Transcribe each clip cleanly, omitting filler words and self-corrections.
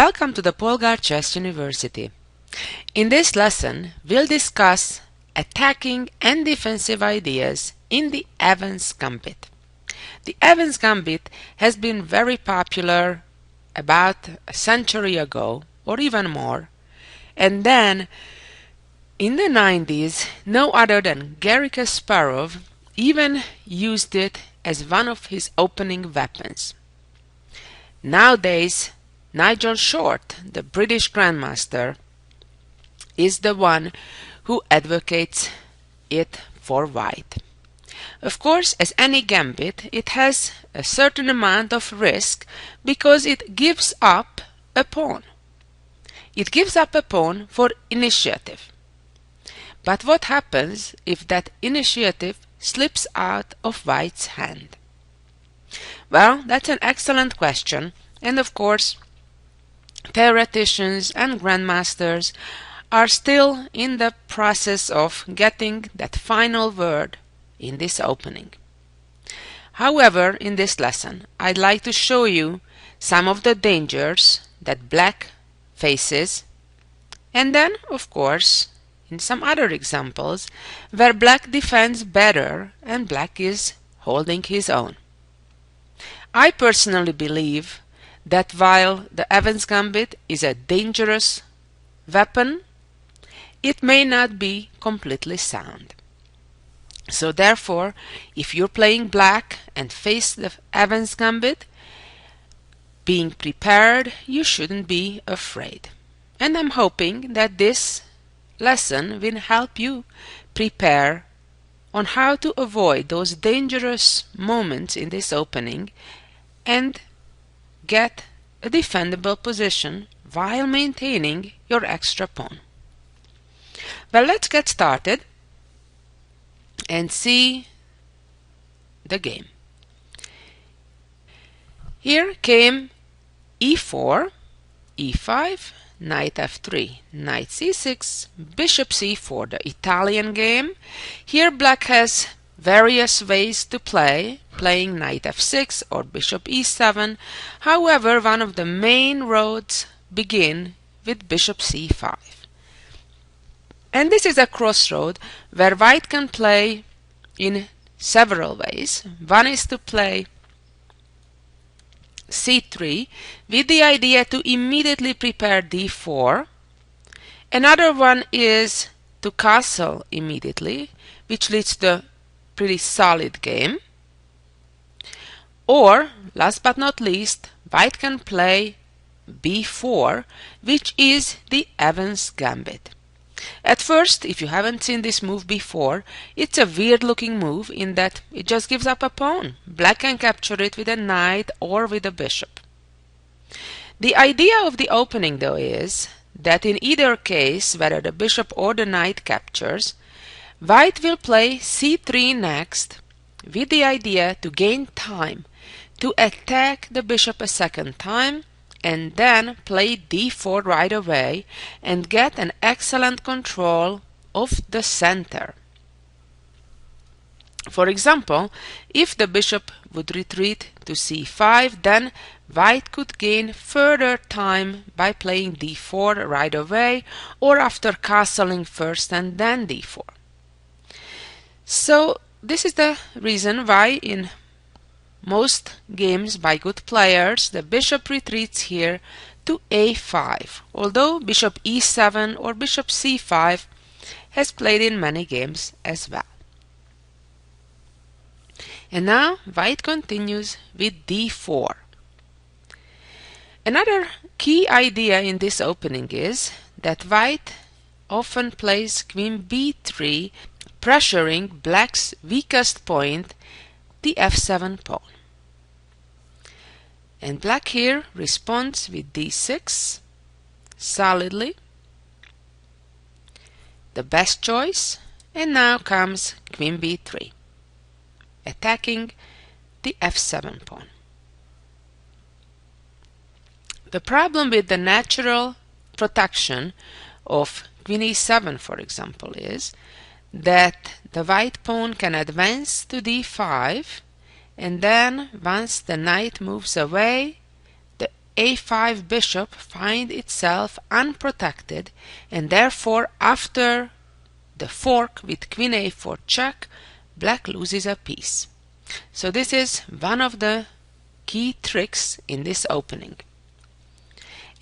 Welcome to the Polgar Chess University. In this lesson, we'll discuss attacking and defensive ideas in the Evans Gambit. The Evans Gambit has been very popular about a century ago, or even more, and then in the 90s, no other than Garry Kasparov even used it as one of his opening weapons. Nowadays, Nigel Short, the British Grandmaster, is the one who advocates it for white. Of course, as any gambit, it has a certain amount of risk because it gives up a pawn. It gives up a pawn for initiative. But what happens if that initiative slips out of white's hand? Well, that's an excellent question, and of course, theoreticians and grandmasters are still in the process of getting that final word in this opening. However, in this lesson, I'd like to show you some of the dangers that black faces, and then, of course, in some other examples where black defends better and black is holding his own. I personally believe that while the Evans Gambit is a dangerous weapon, it may not be completely sound. So therefore, if you're playing black and face the Evans Gambit, being prepared, you shouldn't be afraid. And I'm hoping that this lesson will help you prepare on how to avoid those dangerous moments in this opening and get a defendable position while maintaining your extra pawn. Well, let's get started and see the game. Here came e4, e5, knight f3, knight c6, bishop c4, the Italian game. Here black has various ways to play, playing knight f6 or bishop e7. However, one of the main roads begin with bishop c5. And this is a crossroad where white can play in several ways. One is to play c3 with the idea to immediately prepare d4. Another one is to castle immediately, which leads to a pretty solid game. Or, last but not least, white can play b4, which is the Evans Gambit. At first, if you haven't seen this move before, it's a weird looking move in that it just gives up a pawn. Black can capture it with a knight or with a bishop. The idea of the opening, though, is that in either case, whether the bishop or the knight captures, white will play c3 next with the idea to gain time to attack the bishop a second time and then play d4 right away and get an excellent control of the center. For example, if the bishop would retreat to c5, then white could gain further time by playing d4 right away or after castling first and then d4. So this is the reason why in most games by good players the bishop retreats here to a5, although bishop e7 or bishop c5 has played in many games as well. And now white continues with d4. Another key idea in this opening is that white often plays queen b3, pressuring black's weakest point, the f7 pawn. And black here responds with d6 solidly, the best choice, and now comes queen b3, attacking the f7 pawn. The problem with the natural protection of queen e7, for example, is that the white pawn can advance to d5, and then once the knight moves away, the a5 bishop finds itself unprotected, and therefore after the fork with queen a4 check, black loses a piece. So this is one of the key tricks in this opening.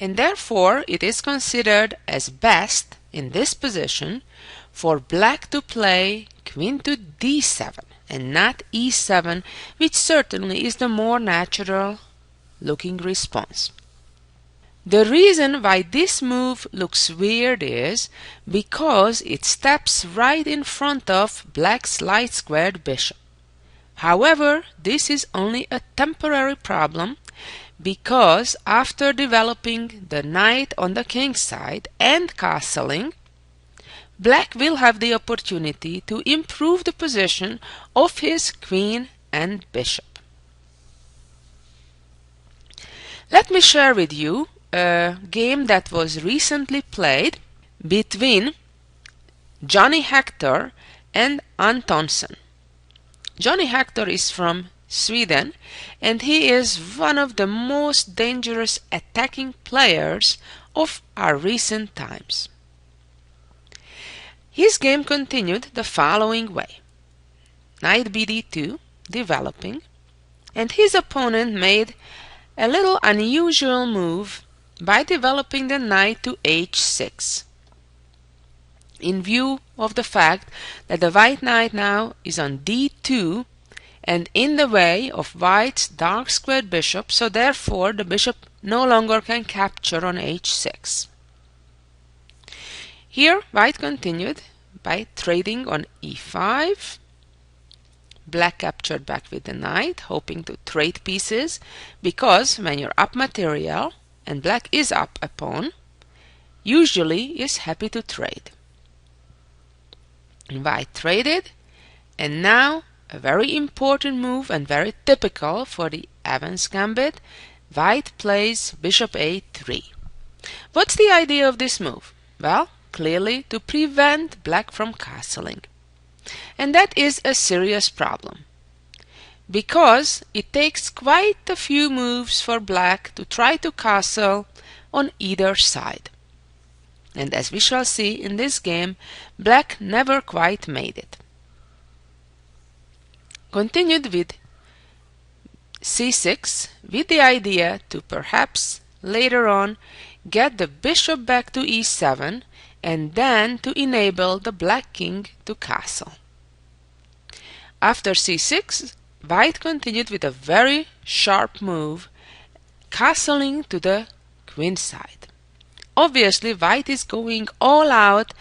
And therefore it is considered as best in this position for black to play queen to d7 and not e7, which certainly is the more natural looking response. The reason why this move looks weird is because it steps right in front of black's light squared bishop. However, this is only a temporary problem, because after developing the knight on the king's side and castling, black will have the opportunity to improve the position of his queen and bishop. Let me share with you a game that was recently played between Johnny Hector and Antonsson. Johnny Hector is from Sweden, and he is one of the most dangerous attacking players of our recent times. His game continued the following way: knight bd2 developing, and his opponent made a little unusual move by developing the knight to h6. In view of the fact that the white knight now is on d2 and in the way of white's dark squared bishop, so therefore the bishop no longer can capture on h6. Here white continued by trading on e5. Black captured back with the knight, hoping to trade pieces, because when you're up material and black is up a pawn, usually is happy to trade. White traded, and now a very important move and very typical for the Evans Gambit, white plays bishop a3. What's the idea of this move? Well, clearly to prevent black from castling. And that is a serious problem, because it takes quite a few moves for black to try to castle on either side. And as we shall see in this game, black never quite made it. Continued with c6 with the idea to perhaps later on get the bishop back to e7 and then to enable the black king to castle. After c6, white continued with a very sharp move, castling to the queen side. Obviously, white is going all out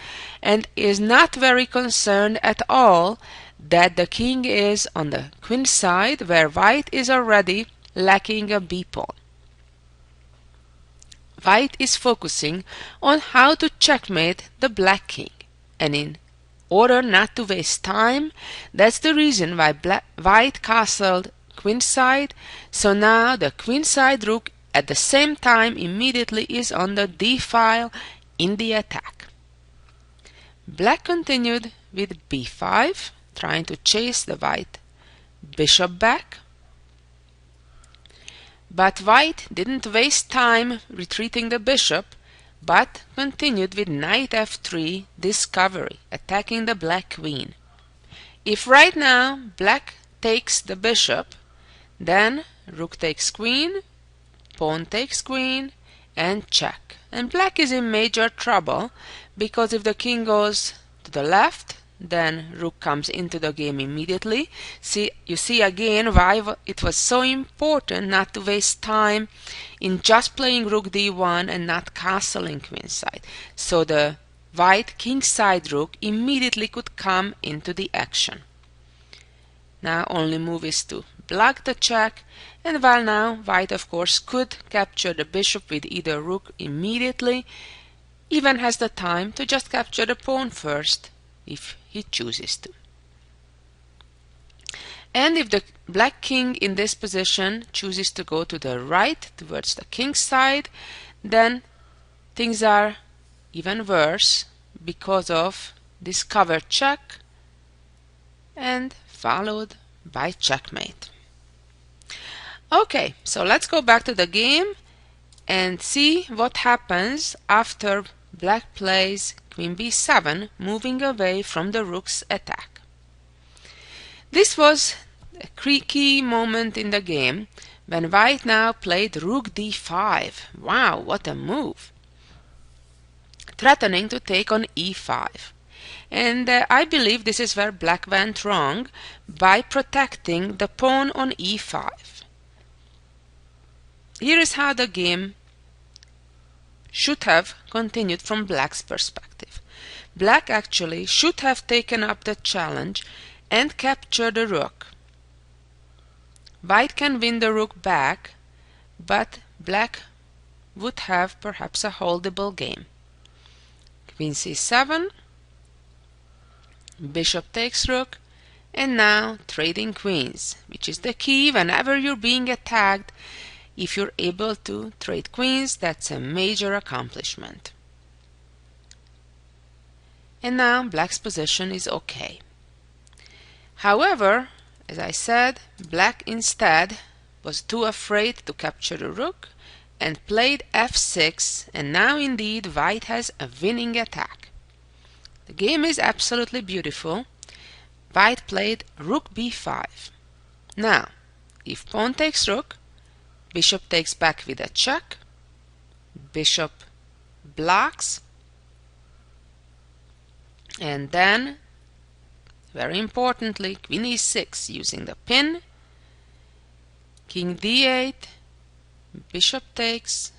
and is not very concerned at all that the king is on the queen side, where white is already lacking a b-pawn. White is focusing on how to checkmate the black king, and in order not to waste time, that's the reason why white castled queen side, so now the queen side rook at the same time immediately is on the d file in the attack. Black continued with b5, trying to chase the white bishop back. But white didn't waste time retreating the bishop, but continued with knight f3 discovery, attacking the black queen. If right now black takes the bishop, then rook takes queen, pawn takes queen, and check. And black is in major trouble, because if the king goes to the left, then rook comes into the game immediately. You see again why it was so important not to waste time in just playing rook d1 and not castling queen side. So the white king side rook immediately could come into the action. Now only move is to block the check, and while now white of course could capture the bishop with either rook immediately, even has the time to just capture the pawn first if he chooses to. And if the black king in this position chooses to go to the right towards the king's side, then things are even worse because of this cover check and followed by checkmate. Okay, so let's go back to the game, and see what happens after black plays queen b7, moving away from the rook's attack. This was a key moment in the game when white now played rook d5. Wow, what a move! Threatening to take on e5. And I believe this is where black went wrong by protecting the pawn on e5. Here is how the game should have continued from black's perspective. Black actually should have taken up the challenge and captured the rook. White can win the rook back, but black would have perhaps a holdable game. Queen c7, bishop takes rook, and now trading queens, which is the key whenever you're being attacked. If you're able to trade queens, that's a major accomplishment. And now black's position is okay. However, as I said, black instead was too afraid to capture the rook and played f6, and now indeed white has a winning attack. The game is absolutely beautiful. White played rook b5. Now, if pawn takes rook, bishop takes back with a check, bishop blocks, and then, very importantly, queen e6 using the pin, king d8, bishop takes,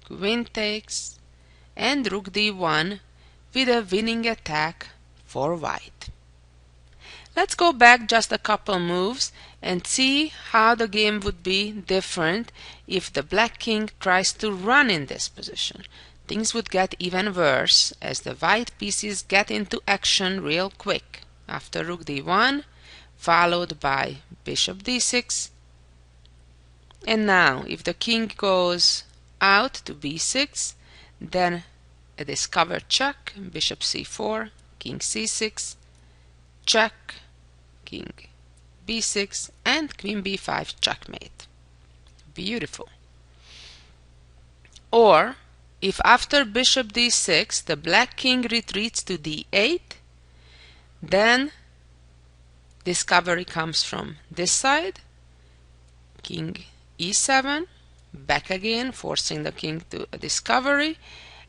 queen takes, and rook d1 with a winning attack for white. Let's go back just a couple moves and see how the game would be different if the black king tries to run in this position. Things would get even worse as the white pieces get into action real quick. After rook d1, followed by bishop d6. And now, if the king goes out to b6, then a discovered check, bishop c4, king c6, check, king b6, and queen b5 checkmate. Beautiful. Or, if after bishop d6 the black king retreats to d8, then discovery comes from this side, king e7, back again, forcing the king to a discovery,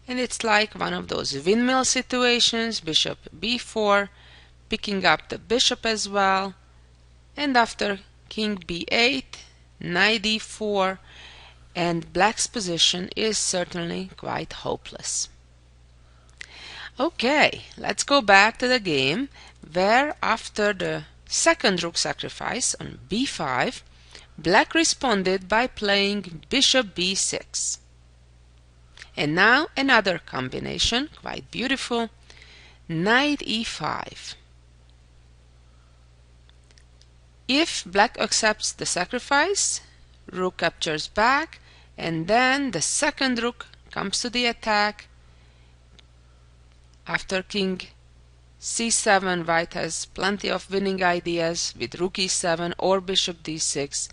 and it's like one of those windmill situations, bishop b4, picking up the bishop as well, and after king b8, knight d4, and black's position is certainly quite hopeless. Okay, let's go back to the game where after the second rook sacrifice on b5, black responded by playing bishop b6. And now another combination, quite beautiful, knight e5. If black accepts the sacrifice, rook captures back, and then the second rook comes to the attack. After king c7, white has plenty of winning ideas with rook e7 or bishop d6,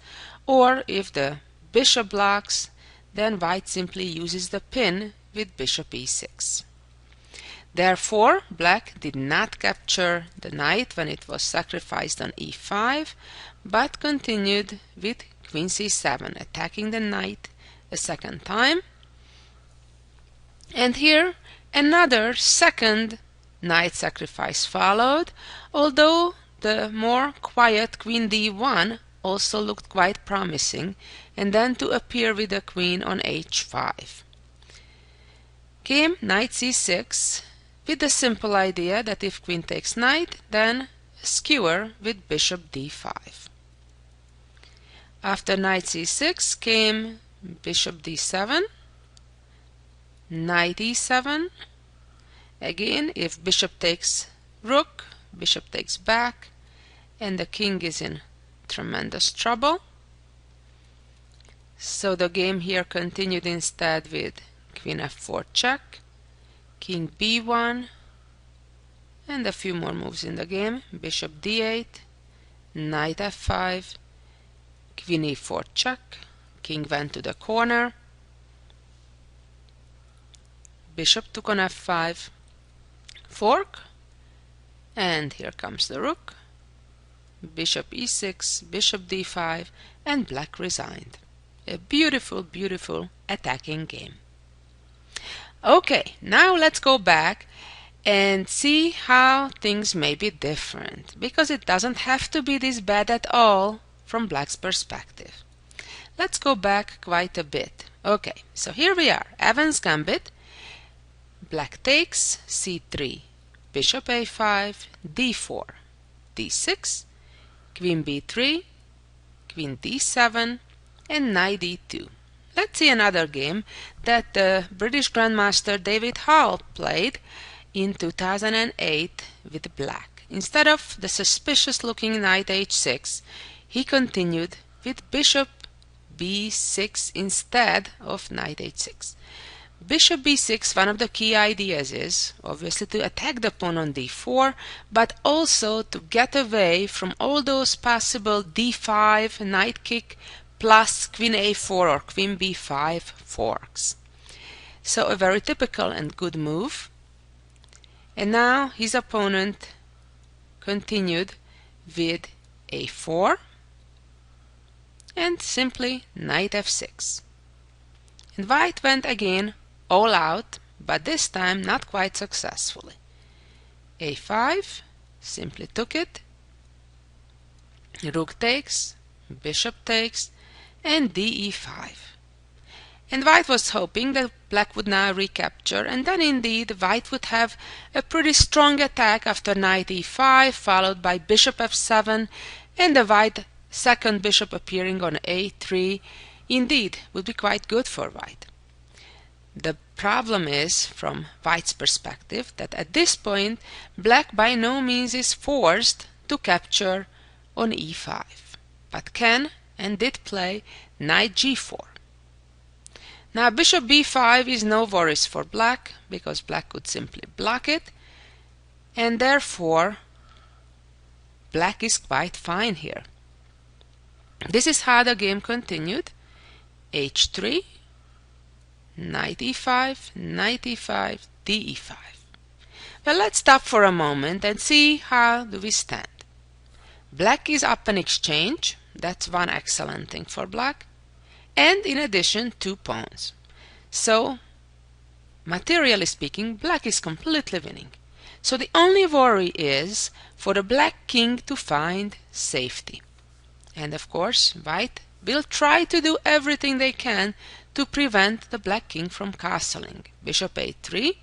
or if the bishop blocks, then white simply uses the pin with bishop e6. Therefore, black did not capture the knight when it was sacrificed on e5, but continued with queen c7, attacking the knight a second time. And here another second knight sacrifice followed, although the more quiet queen d1 also looked quite promising, and then to appear with the queen on h5. Came knight c6 with the simple idea that if queen takes knight, then a skewer with bishop d5. After knight c6 came bishop d7, knight e7. Again, if bishop takes rook, bishop takes back, and the king is in tremendous trouble. So the game here continued instead with queen f4 check, king b1, and a few more moves in the game, bishop d8, knight f5, queen e4 check, king went to the corner, bishop took on f5, fork, and here comes the rook, bishop e6, bishop d5, and black resigned. A beautiful, beautiful attacking game. Okay, now let's go back and see how things may be different, because it doesn't have to be this bad at all from black's perspective. Let's go back quite a bit. Okay, so here we are, Evans Gambit. Black takes, c3, bishop a5, d4, d6, queen b3, queen d7, and knight d2. Let's see another game that the British Grandmaster David Hall played in 2008 with black. Instead of the suspicious looking knight h6, he continued with bishop b6 instead of knight h6. Bishop b6, one of the key ideas is obviously to attack the pawn on d4, but also to get away from all those possible d5, knight kick, plus queen a4 or queen b5 forks. So a very typical and good move. And now his opponent continued with a4 and simply knight f6. And white went again all out, but this time not quite successfully. a5, simply took it, rook takes, bishop takes, and de5. And white was hoping that black would now recapture, and then indeed white would have a pretty strong attack after knight e5, followed by bishop f7, and the white second bishop appearing on a3 indeed would be quite good for white. The problem is, from white's perspective, that at this point black by no means is forced to capture on e5, but can and did play knight g4. Now bishop b5 is no worries for black, because black could simply block it, and therefore black is quite fine here. This is how the game continued. h3, knight e5, knight e5, de5. Well, let's stop for a moment and see how do we stand. Black is up an exchange. That's one excellent thing for black. And in addition, 2 pawns. So, materially speaking, black is completely winning. So the only worry is for the black king to find safety. And of course, white will try to do everything they can to prevent the black king from castling. Bishop a3.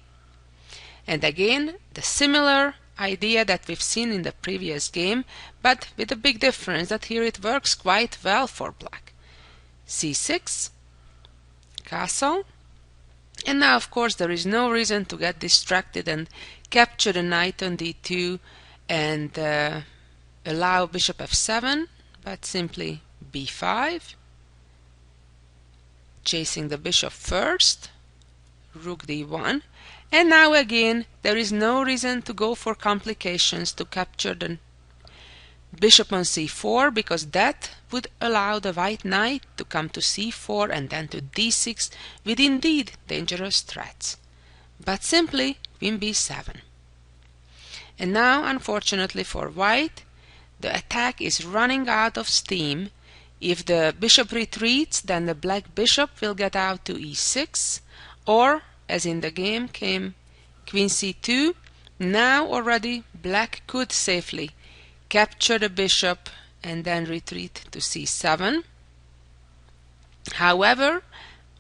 And again, the similar idea that we've seen in the previous game, but with a big difference that here it works quite well for black. c6, castle. And now, of course, there is no reason to get distracted and capture the knight on d2 and allow bishop f7, but simply b5, chasing the bishop first, rook d1, and now again there is no reason to go for complications to capture the bishop on c4, because that would allow the white knight to come to c4 and then to d6 with indeed dangerous threats. But simply queen b7. And now, unfortunately for white, the attack is running out of steam. If the bishop retreats, then the black bishop will get out to e6, or, as in the game came queen c2, now already black could safely capture the bishop and then retreat to c7. However,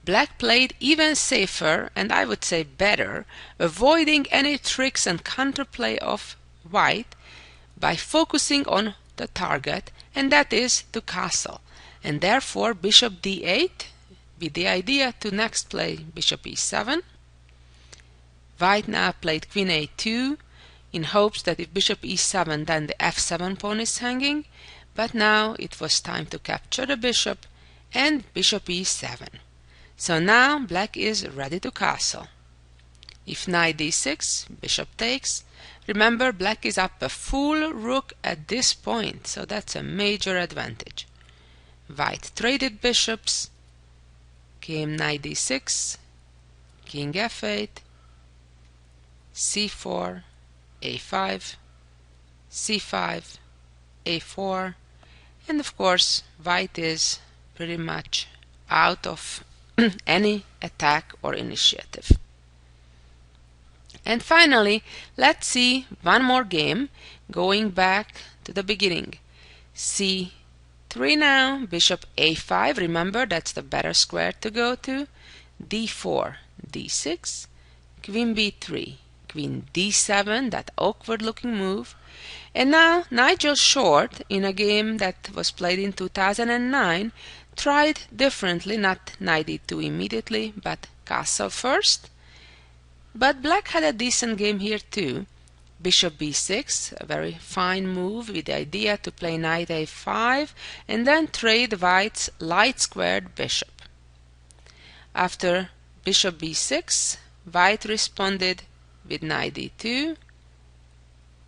black played even safer, and I would say better, avoiding any tricks and counterplay of white by focusing on the target, and that is to castle. And therefore bishop d8 with the idea to next play bishop e7. White now played queen a2 in hopes that if bishop e7 then the f7 pawn is hanging, but now it was time to capture the bishop and bishop e7. So now black is ready to castle. If knight d6, bishop takes. Remember, black is up a full rook at this point, so that's a major advantage. White traded bishops, came knight d6, king f8, c4, a5, c5, a4, and of course white is pretty much out of any attack or initiative. And finally, let's see one more game, going back to the beginning. c3 now, bishop a5, remember that's the better square to go to, d4, d6, queen b3, queen d7, that awkward looking move. And now Nigel Short, in a game that was played in 2009, tried differently, not knight d2 immediately, but castle first. But black had a decent game here too. Bishop b6, a very fine move with the idea to play knight a5 and then trade white's light-squared bishop. After bishop b6, white responded with knight d2,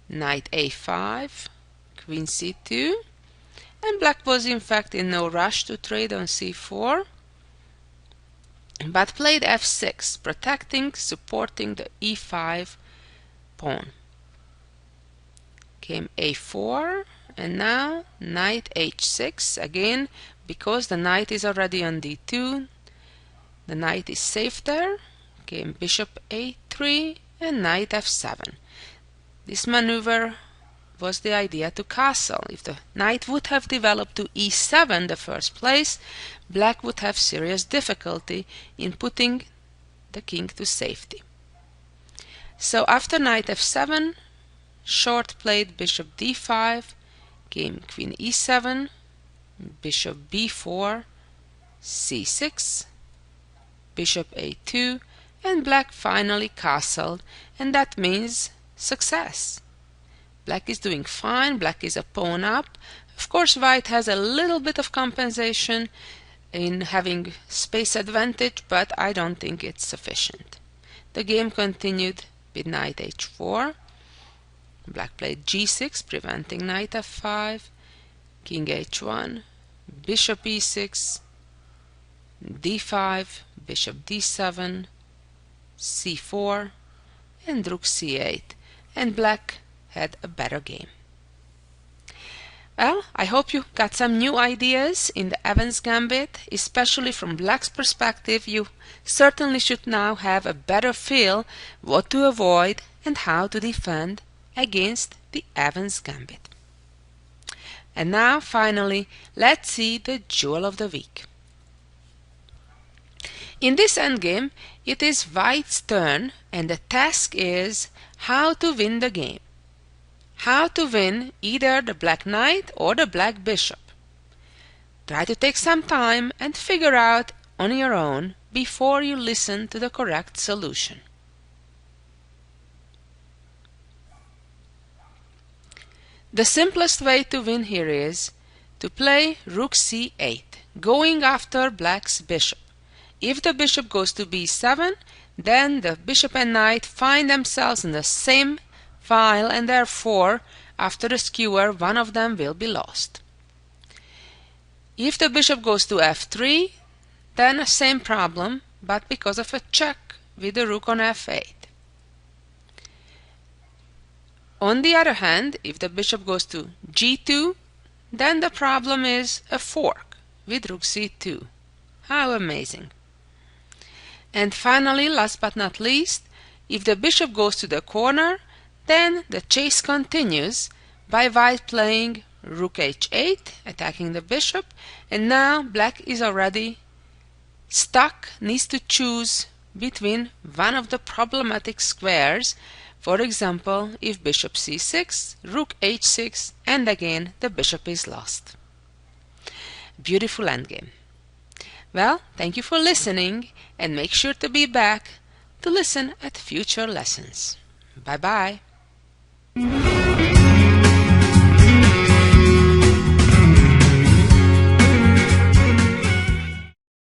knight a5, queen c2, and black was in fact in no rush to trade on c4, but played f6, protecting, supporting the e5 pawn. Came a4, and now knight h6, again because the knight is already on d2, the knight is safe there. Came bishop a3 and knight f7. This maneuver was the idea to castle. If the knight would have developed to e7 in the first place, black would have serious difficulty in putting the king to safety. So after knight f7, Short played bishop d5, came queen e7, bishop b4, c6, bishop a2, and black finally castled, and that means success. Black is doing fine, black is a pawn up. Of course white has a little bit of compensation in having space advantage, but I don't think it's sufficient. The game continued with knight h4. Black played g6, preventing knight f5, king h1, bishop e6, d5, bishop d7, c4, and rook c8, and black had a better game. Well, I hope you got some new ideas in the Evans Gambit, especially from black's perspective. You certainly should now have a better feel what to avoid and how to defend against the Evans Gambit. And now finally, let's see the jewel of the week. In this endgame, it is white's turn, and the task is how to win the game. How to win either the black knight or the black bishop. Try to take some time and figure out on your own before you listen to the correct solution. The simplest way to win here is to play rook c8, going after black's bishop. If the bishop goes to b7, then the bishop and knight find themselves in the same file, and therefore after the skewer one of them will be lost. If the bishop goes to f3, then the same problem, but because of a check with the rook on f8. On the other hand, if the bishop goes to g2, then the problem is a fork with rook c2. How amazing! And finally, last but not least, if the bishop goes to the corner, then the chase continues by white playing rook h8, attacking the bishop, and now black is already stuck, needs to choose between one of the problematic squares. For example, if bishop c6, rook h6, and again the bishop is lost. Beautiful endgame. Well, thank you for listening, and make sure to be back to listen at future lessons. Bye-bye.